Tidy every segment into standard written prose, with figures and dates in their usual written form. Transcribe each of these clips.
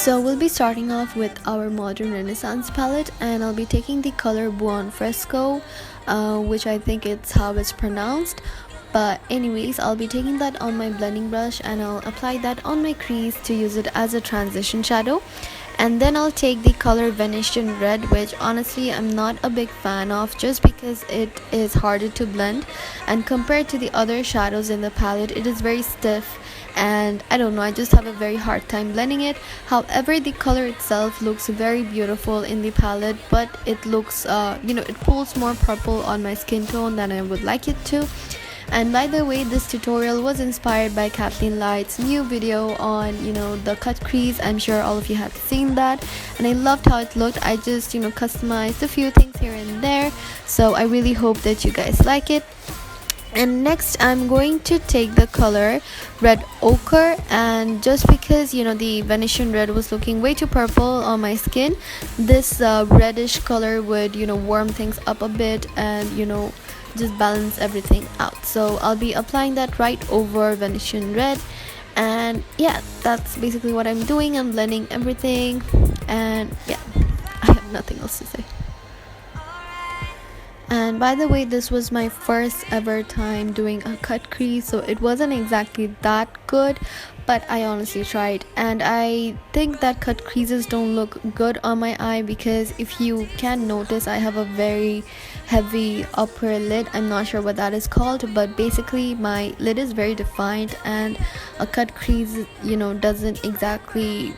So we'll be starting off with our modern renaissance palette, and I'll be taking the color Buon Fresco, which I think it's how it's pronounced. But anyways, I'll be taking that on my blending brush and I'll apply that on my crease to use it as a transition shadow. And then I'll take the color Venetian Red, which honestly I'm not a big fan of, just because it is harder to blend, and compared to the other shadows in the palette it is very stiff, and I don't know, I just have a very hard time blending it. However, the color itself looks very beautiful in the palette, but it looks it pulls more purple on my skin tone than I would like it to. And by the way, this tutorial was inspired by KathleenLights' new video on the cut crease. I'm sure all of you have seen that, and I loved how it looked. I just customized a few things here and there, so I really hope that you guys like it. And next I'm going to take the color Red Ochre, and just because the Venetian Red was looking way too purple on my skin, this reddish color would warm things up a bit and just balance everything out. So I'll be applying that right over Venetian Red, and yeah, that's basically what I'm doing. I'm blending everything, and yeah, I have nothing else to say. And by the way, this was my first ever time doing a cut crease, so it wasn't exactly that good, but I honestly tried. And I think that cut creases don't look good on my eye because if you can notice, I have a very heavy upper lid. I'm not sure what that is called, but basically my lid is very defined, and a cut crease doesn't exactly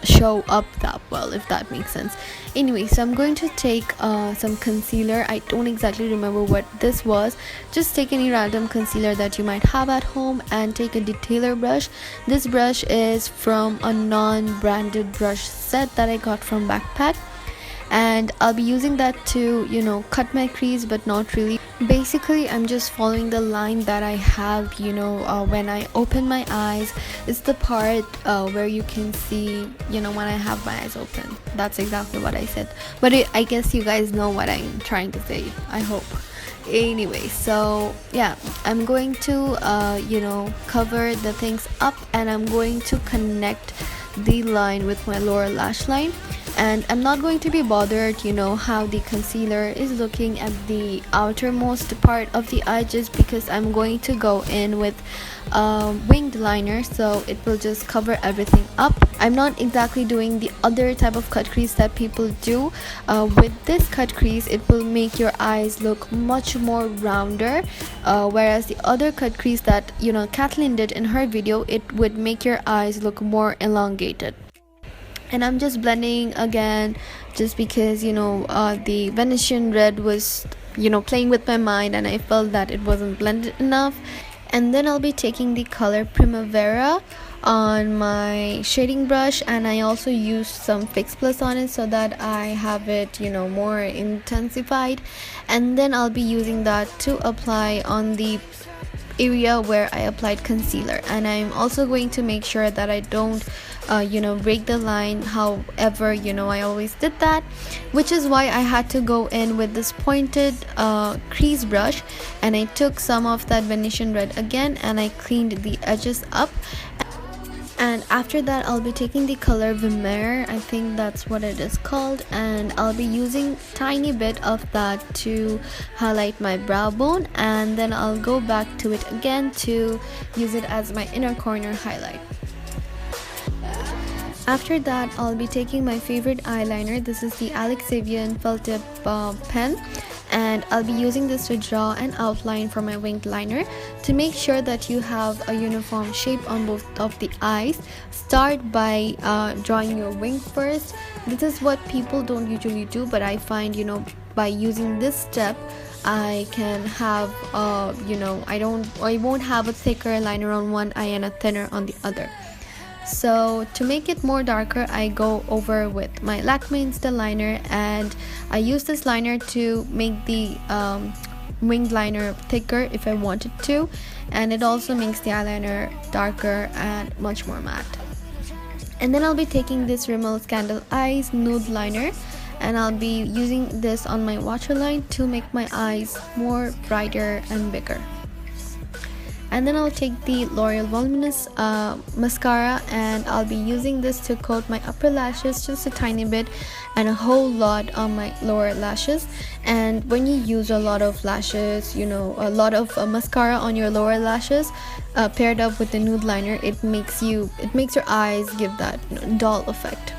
show up that well, if that makes sense. Anyway, so I'm going to take some concealer. I don't exactly remember what this was. Just take any random concealer that you might have at home and take a detailer brush. This brush is from a non-branded brush set that I got from Backpack, and I'll be using that to cut my crease, but not really. Basically I'm just following the line that I have when I open my eyes. It's the part where you can see when I have my eyes open. That's exactly what I said, but I guess you guys know what I'm trying to say, I hope. Anyway, so yeah, I'm going to cover the things up, and I'm going to connect the line with my lower lash line. And I'm not going to be bothered how the concealer is looking at the outermost part of the eye, just because I'm going to go in with winged liner, so it will just cover everything up. I'm not exactly doing the other type of cut crease that people do. With this cut crease, it will make your eyes look much more rounder, whereas the other cut crease that Kathleen did in her video, it would make your eyes look more elongated. And I'm just blending again, just because the Venetian Red was playing with my mind, and I felt that it wasn't blended enough. And then I'll be taking the color Primavera on my shading brush, and I also used some Fix Plus on it so that I have it more intensified. And then I'll be using that to apply on the area where I applied concealer. And I'm also going to make sure that I don't break the line. However, I always did that, which is why I had to go in with this pointed crease brush, and I took some of that Venetian Red again and I cleaned the edges up. And after that I'll be taking the color Vermeer, I think that's what it is called, and I'll be using tiny bit of that to highlight my brow bone, and then I'll go back to it again to use it as my inner corner highlight. After that I'll be taking my favorite eyeliner. This is the Alexivian felt tip pen, and I'll be using this to draw an outline for my winged liner. To make sure that you have a uniform shape on both of the eyes, start by drawing your wing first. This is what people don't usually do, but I find by using this step I can have I won't have a thicker liner on one eye and a thinner on the other. So to make it more darker, I go over with my Lakme Insta liner, and I use this liner to make the winged liner thicker if I wanted to, and it also makes the eyeliner darker and much more matte. And then I'll be taking this Rimmel Scandal Eyes nude liner, and I'll be using this on my waterline to make my eyes more brighter and bigger. And then I'll take the L'Oreal Voluminous mascara, and I'll be using this to coat my upper lashes just a tiny bit and a whole lot on my lower lashes. And when you use a lot of lashes, you know, a lot of mascara on your lower lashes paired up with the nude liner, it makes your eyes give that, you know, dull effect.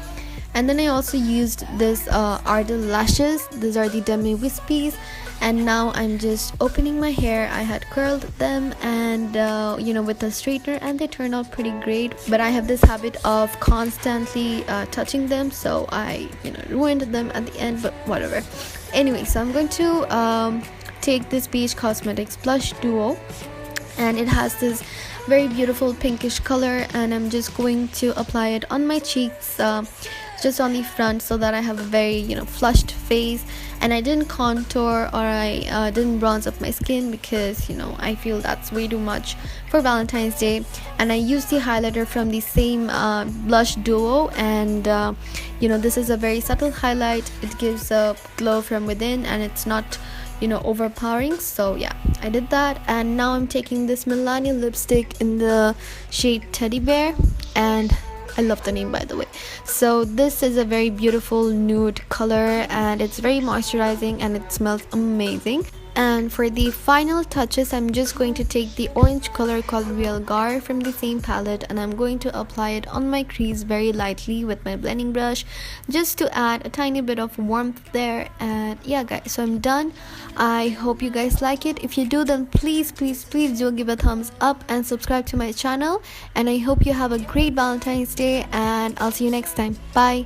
And then I also used this Ardell lashes. These are the demi wispies, and now I'm just opening my hair. I had curled them and you know, with a straightener, and they turned out pretty great, but I have this habit of constantly touching them, so I, you know, ruined them at the end, but whatever. Anyway, so I'm going to take this BH Cosmetics blush duo, and it has this very beautiful pinkish color, and I'm just going to apply it on my cheeks, just on the front, so that I have a very, you know, flushed face. And I didn't contour, or I didn't bronze up my skin, because, you know, I feel that's way too much for Valentine's Day. And I used the highlighter from the same blush duo, and you know, this is a very subtle highlight. It gives a glow from within, and it's not, you know, overpowering. So yeah, I did that. And now I'm taking this Milani lipstick in the shade Teddy Bear, and I love the name, by the way. So this is a very beautiful nude color, and it's very moisturizing, and it smells amazing. And for the final touches, I'm just going to take the orange color called Real Gar from the same palette, and I'm going to apply it on my crease very lightly with my blending brush, just to add a tiny bit of warmth there. And yeah guys, so I'm done. I hope you guys like it. If you do, then please do give a thumbs up and subscribe to my channel. And I hope you have a great Valentine's Day, and I'll see you next time. Bye.